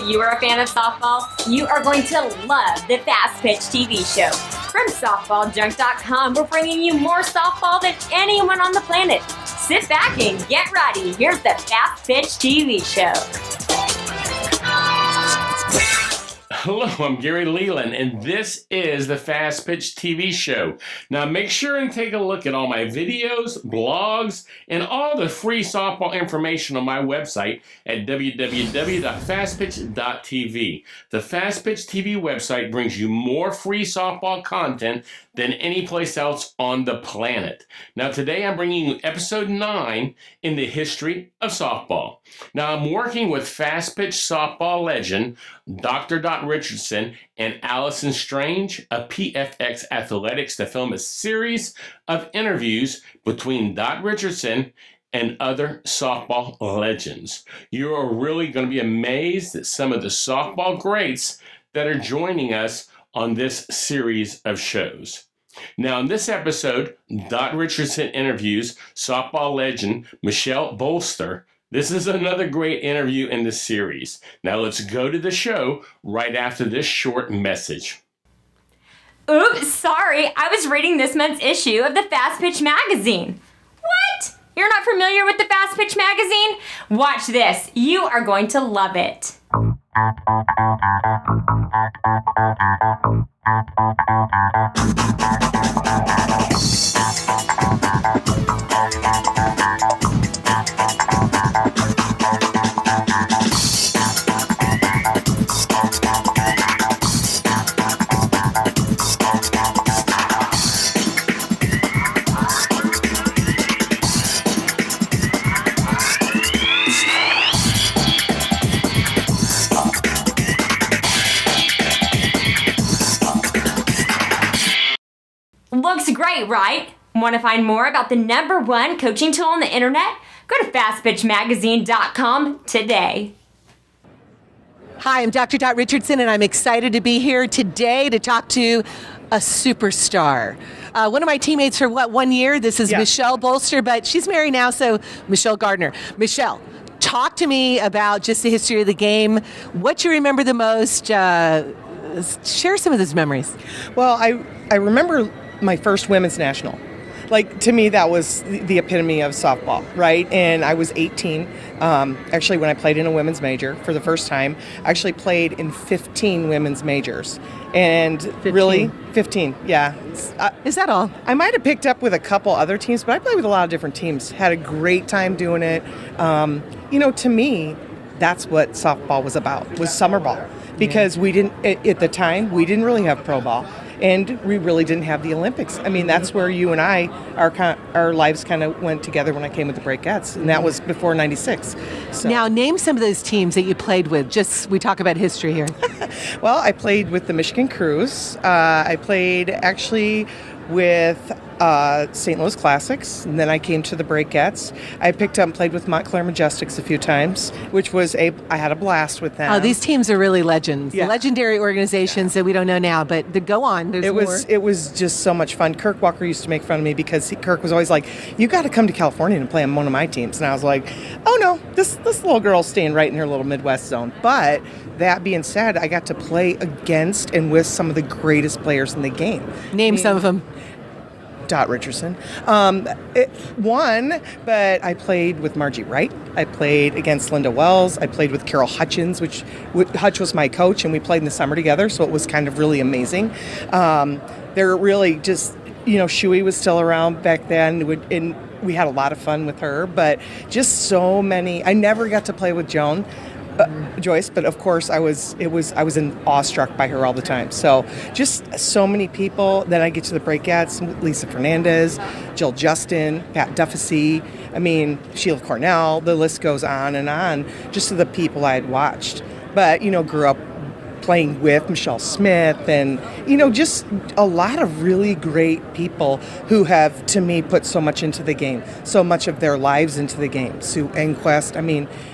you are a fan of softball, you are going to love the Fastpitch TV show. From softballjunk.com, we're bringing you more softball than anyone on the planet. Sit back and get ready. Here's the Fastpitch TV show. Hello, I'm Gary Leland, and this is the Fastpitch TV show. Now, make sure and take a look at all my videos, blogs, and all the free softball information on my website at www.fastpitch.tv. The Fastpitch TV website brings you more free softball content than any place else on the planet. Now, today I'm bringing you episode 9 in the history of softball. Now, I'm working with Fastpitch softball legend, Dr. Richardson and Alison Strange of PFX Athletics to film a series of interviews between Richardson and other softball legends. You are really going to be amazed at some of the softball greats that are joining us on this series of shows. Now, in this episode, Richardson interviews softball legend Michelle Bolster. This is another great interview in the series. Now let's go to the show right after this short message. Oops, sorry. I was reading this month's issue of the Fastpitch magazine. What? You're not familiar with the Fastpitch magazine? Watch this. You are going to love it. Looks great, right? Want to find more about the #1 coaching tool on the internet? Go to fastpitchmagazine.com today. Hi, I'm Dr. Richardson, and I'm excited to be here today to talk to a superstar. One of my teammates for 1 year. This is Michelle Bolster, but she's married now, so Michelle Gardner. Michelle, talk to me about just the history of the game. What you remember the most? Share some of those memories. Well, I remember my first women's national. Like, to me, that was the epitome of softball, right? And I was 18, actually, when I played in a women's major for the first time. I actually played in 15 women's majors. And 15. Really, 15, yeah. Is that all? I might have picked up with a couple other teams, but I played with a lot of different teams. Had a great time doing it. To me, that's what softball was about, was summer ball. Because we didn't, at the time, we didn't really have pro ball. And we really didn't have the Olympics. I mean, that's where you and I, our lives kind of went together when I came with the Breakettes, and that was before '96. So. Now, name some of those teams that you played with. Just, we talk about history here. Well, I played with the Michigan Crews. I played actually with St. Louis Classics, and then I came to the Breakettes. I picked up and played with Montclair Majestics a few times, which was I had a blast with them. Oh, these teams are really legends. Yeah. Legendary organizations that we don't know now, but go on. There's more. It was just so much fun. Kirk Walker used to make fun of me because Kirk was always like, "You got to come to California and play on one of my teams." And I was like, "Oh no, this little girl's staying right in her little Midwest zone." But that being said, I got to play against and with some of the greatest players in the game. Name some of them. Richardson. But I played with Margie Wright. I played against Linda Wells. I played with Carol Hutchins, which Hutch was my coach, and we played in the summer together, so it was kind of really amazing. They're really just, Shuey was still around back then, and we had a lot of fun with her, but just so many. I never got to play with Joyce, but of course I was awestruck by her all the time. So just so many people. Then I get to the Breakettes, Lisa Fernandez, Jill Justin, Pat Duffy, Sheila Cornell, the list goes on, just to the people I had watched. But, grew up playing with Michelle Smith and, just a lot of really great people who have, to me, put so much into the game, so much of their lives into the game. Sue Enquist,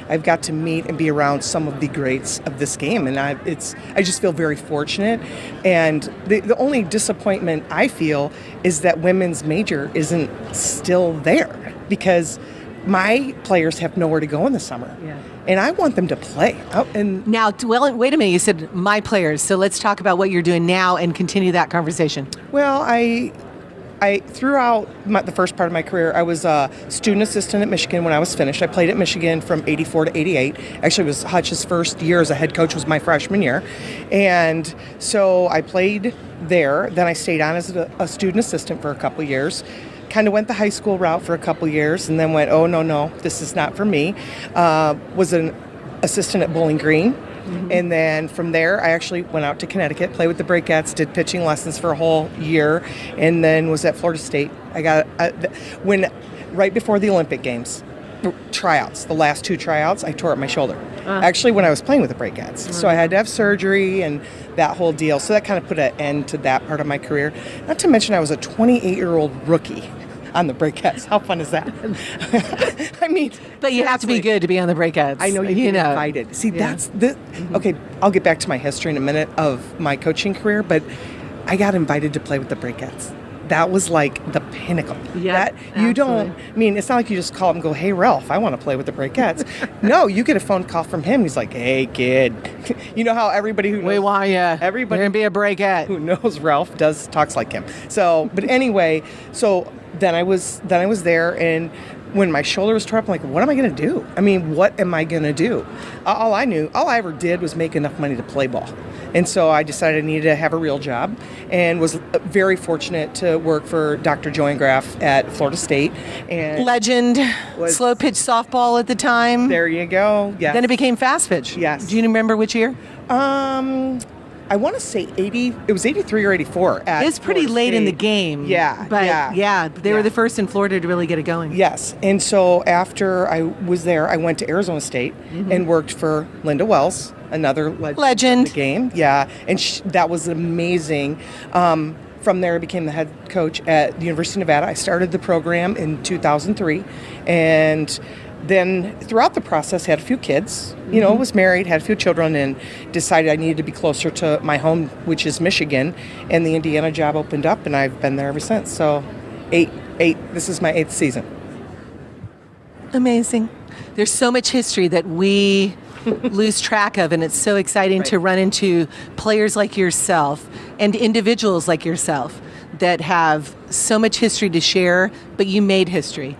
I've got to meet and be around some of the greats of this game, and I just feel very fortunate. And the only disappointment I feel is that women's major isn't still there, because my players have nowhere to go in the summer. Yeah. And I want them to play. Now, wait a minute. You said my players. So let's talk about what you're doing now and continue that conversation. Well, I throughout the first part of my career, I was a student assistant at Michigan when I was finished. I played at Michigan from 84 to 88. Actually, it was Hutch's first year as a head coach was my freshman year. And so I played there. Then I stayed on as a student assistant for a couple of years. Kind of went the high school route for a couple years and then went, oh, no, this is not for me. Was an assistant at Bowling Green. Mm-hmm. And then from there, I actually went out to Connecticut, played with the Breakettes, did pitching lessons for a whole year, and then was at Florida State. I got right before the Olympic Games, tryouts, the last 2 tryouts, I tore up my shoulder. Actually, when I was playing with the Breakettes. So I had to have surgery and that whole deal. So that kind of put an end to that part of my career. Not to mention I was a 28-year-old rookie on the Breakettes. How fun is that? I mean, but you have to be good to be on the Breakettes. I know you get invited. See, that's the okay. I'll get back to my history in a minute of my coaching career, but I got invited to play with the Breakettes. That was like the pinnacle. Yeah, you don't. I mean, it's not like you just call up and go, "Hey, Ralph, I want to play with the Breakettes." No, you get a phone call from him. He's like, "Hey, kid," you know how everybody who knows, we want you. Everybody you're gonna be a Breakette who knows Ralph talks like him. So, but anyway, so then I was there, and when my shoulder was tore up, I'm like, what am I going to do? I mean, what am I going to do? All I ever did was make enough money to play ball. And so I decided I needed to have a real job and was very fortunate to work for Dr. Joanne Graff at Florida State. And legend, slow pitch softball at the time. There you go. Yes. Then it became Fastpitch. Yes. Do you remember which year? I want to say 80. It was 83 or 84. It's pretty late in the game. Yeah. But they were the first in Florida to really get it going. Yes. And so after I was there, I went to Arizona State and worked for Linda Wells, another legend of the game. Yeah. And that was amazing. From there, I became the head coach at the University of Nevada. I started the program in 2003. And then throughout the process, had a few kids, was married, had a few children, and decided I needed to be closer to my home, which is Michigan. And the Indiana job opened up, and I've been there ever since. So this is my 8th season. Amazing. There's so much history that we lose track of, and it's so exciting to run into players like yourself and individuals like yourself that have so much history to share, but you made history.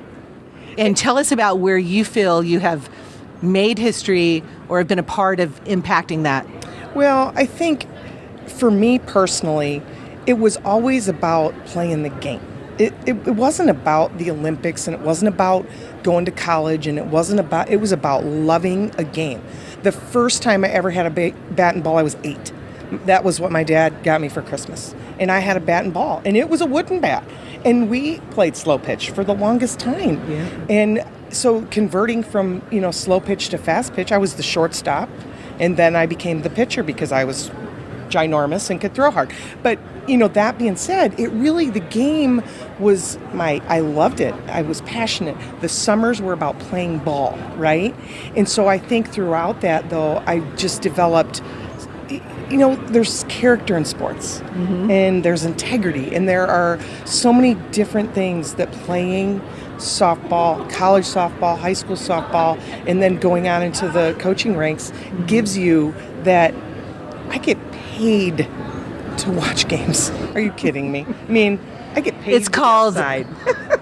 And tell us about where you feel you have made history or have been a part of impacting that. Well, I think for me personally, it was always about playing the game. It wasn't about the Olympics, and it wasn't about going to college, and it was about loving a game. The first time I ever had a bat and ball, I was 8. That was what my dad got me for Christmas. And I had a bat and ball, and it was a wooden bat. And we played slow pitch for the longest time. Yeah. And so converting from, slow pitch to fast pitch, I was the shortstop. And then I became the pitcher because I was ginormous and could throw hard. But, that being said, the game was I loved it. I was passionate. The summers were about playing ball, right? And so I think throughout that, though, I just developed, there's character in sports, and there's integrity, and there are so many different things that playing softball, college softball, high school softball, and then going on into the coaching ranks gives you that. I get paid to watch games. Are you kidding me? I mean, I get paid. It's called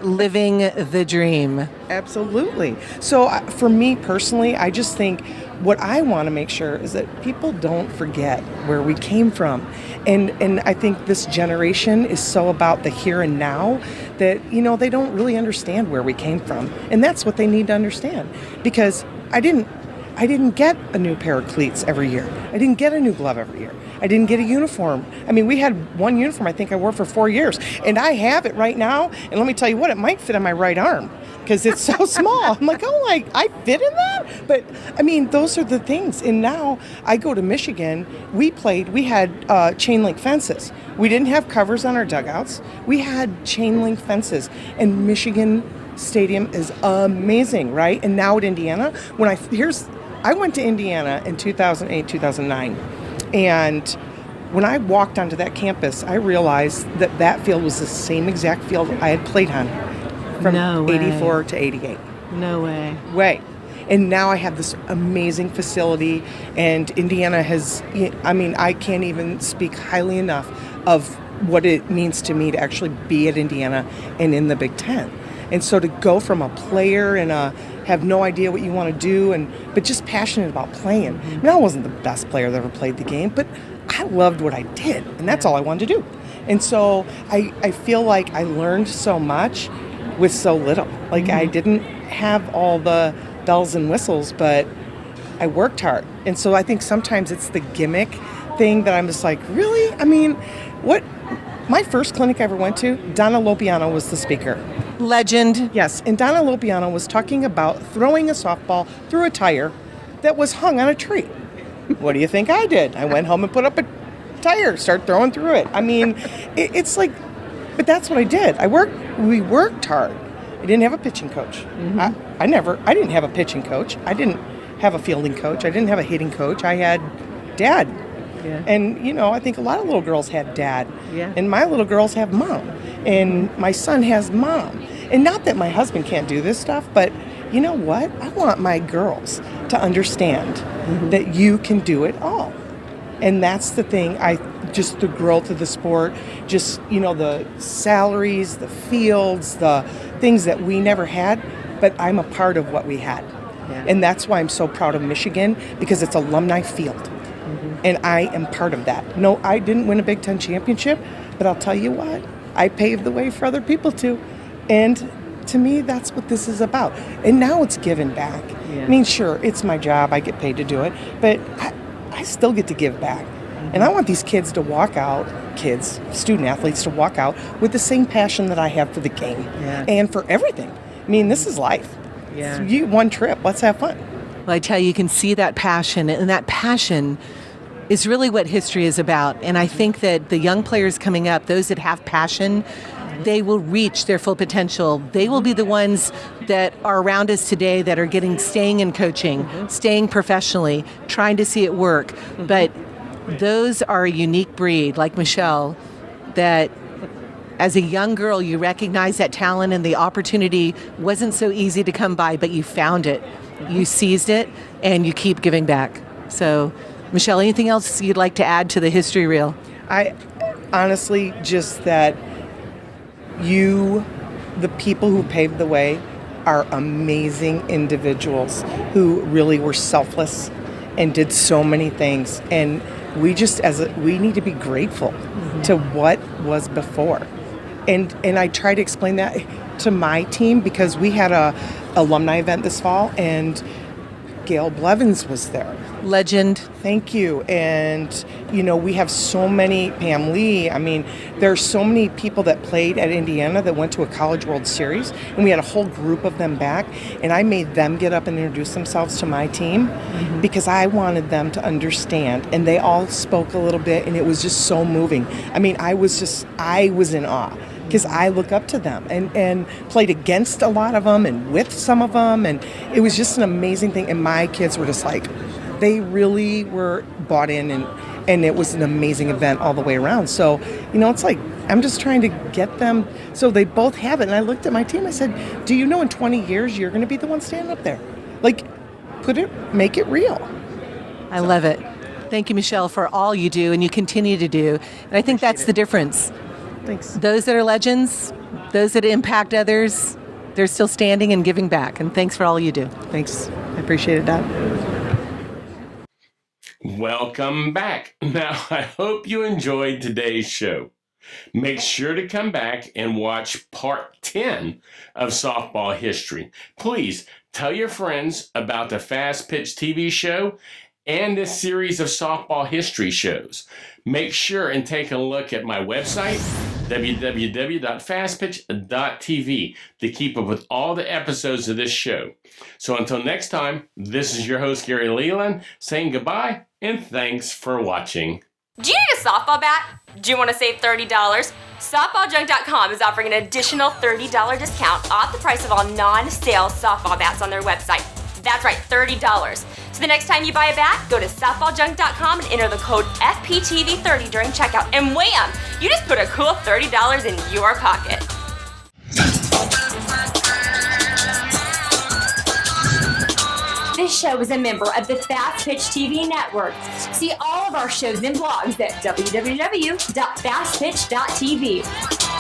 living the dream. Absolutely. So for me personally, I just think what I want to make sure is that people don't forget where we came from. And I think this generation is so about the here and now that, they don't really understand where we came from. And that's what they need to understand. Because I didn't get a new pair of cleats every year. I didn't get a new glove every year. I didn't get a uniform. I mean, we had one uniform I think I wore for 4 years. And I have it right now. And let me tell you what, it might fit on my right arm because it's so small. I'm like, I fit in that? But, I mean, those are the things. And now I go to Michigan. We had chain link fences. We didn't have covers on our dugouts. We had chain link fences. And Michigan Stadium is amazing, right? And now at Indiana, I went to Indiana in 2008, 2009, and when I walked onto that campus, I realized that field was the same exact field I had played on from 84 to 88. No way. And now I have this amazing facility, and Indiana has, I can't even speak highly enough of what it means to me to actually be at Indiana and in the Big Ten. And so to go from a player and have no idea what you want to do, but just passionate about playing. I wasn't the best player that ever played the game, but I loved what I did, and that's all I wanted to do. And so I feel like I learned so much with so little. Like I didn't have all the bells and whistles, but I worked hard. And so I think sometimes it's the gimmick thing that I'm just like, really? What? My first clinic I ever went to, Donna Lopiano was the speaker. Legend. Yes, and Donna Lopiano was talking about throwing a softball through a tire that was hung on a tree. What do you think I did? I went home and put up a tire, start throwing through it. It's like, but that's what I did. We worked hard. I didn't have a pitching coach. I didn't have a pitching coach. I didn't have a fielding coach. I didn't have a hitting coach. I had dad. Yeah. And, I think a lot of little girls had dad. Yeah. And my little girls have mom. And my son has mom. And not that my husband can't do this stuff, but you know what? I want my girls to understand that you can do it all. And that's the thing. Just the growth of the sport, just, the salaries, the fields, the things that we never had, but I'm a part of what we had. Yeah. And that's why I'm so proud of Michigan, because it's alumni field. And I am part of that. No, I didn't win a Big Ten championship, but I'll tell you what, I paved the way for other people to. And to me, that's what this is about. And now it's giving back. Yeah. Sure, it's my job. I get paid to do it. But I still get to give back. And I want these kids to walk out, student athletes to walk out with the same passion that I have for the game and for everything. This is life. Yeah. So you one trip, let's have fun. Well, I tell you can see that passion, and that passion is really what history is about. And I think that the young players coming up, those that have passion, they will reach their full potential. They will be the ones that are around us today that are staying in coaching, staying professionally, trying to see it work. But those are a unique breed, like Michelle, that as a young girl, you recognize that talent and the opportunity wasn't so easy to come by, but you found it. You seized it, and you keep giving back. So, Michelle, anything else you'd like to add to the history reel? I honestly, just that the people who paved the way are amazing individuals who really were selfless and did so many things. And we need to be grateful to what was before. And I try to explain that to my team, because we had a alumni event this fall, and Gail Blevins was there. Legend. Thank you. And, we have so many, Pam Lee, there's so many people that played at Indiana that went to a College World Series, and we had a whole group of them back, and I made them get up and introduce themselves to my team because I wanted them to understand, and they all spoke a little bit, and it was just so moving. I was in awe, because I look up to them and played against a lot of them and with some of them, and it was just an amazing thing. And my kids were just like, they really were bought in, and it was an amazing event all the way around. So, it's like, I'm just trying to get them so they both have it. And I looked at my team, I said, do you know in 20 years you're going to be the one standing up there? Like, make it real. I love it. Thank you, Michelle, for all you do and you continue to do. And I think that's the difference. Thanks. Those that are legends, those that impact others, they're still standing and giving back. And thanks for all you do. Thanks. I appreciate it, Dad. Welcome back. Now, I hope you enjoyed today's show. Make sure to come back and watch part 10 of softball history. Please tell your friends about the Fastpitch TV show and this series of softball history shows. Make sure and take a look at my website, www.fastpitch.tv, to keep up with all the episodes of this show. So until next time, this is your host, Gary Leland, saying goodbye and thanks for watching. Do you need a softball bat? Do you want to save $30? SoftballJunk.com is offering an additional $30 discount off the price of all non-sale softball bats on their website. That's right, $30. So the next time you buy a bat, go to softballjunk.com and enter the code FPTV30 during checkout. And wham! You just put a cool $30 in your pocket. This show is a member of the Fastpitch TV network. See all of our shows and blogs at www.fastpitch.tv.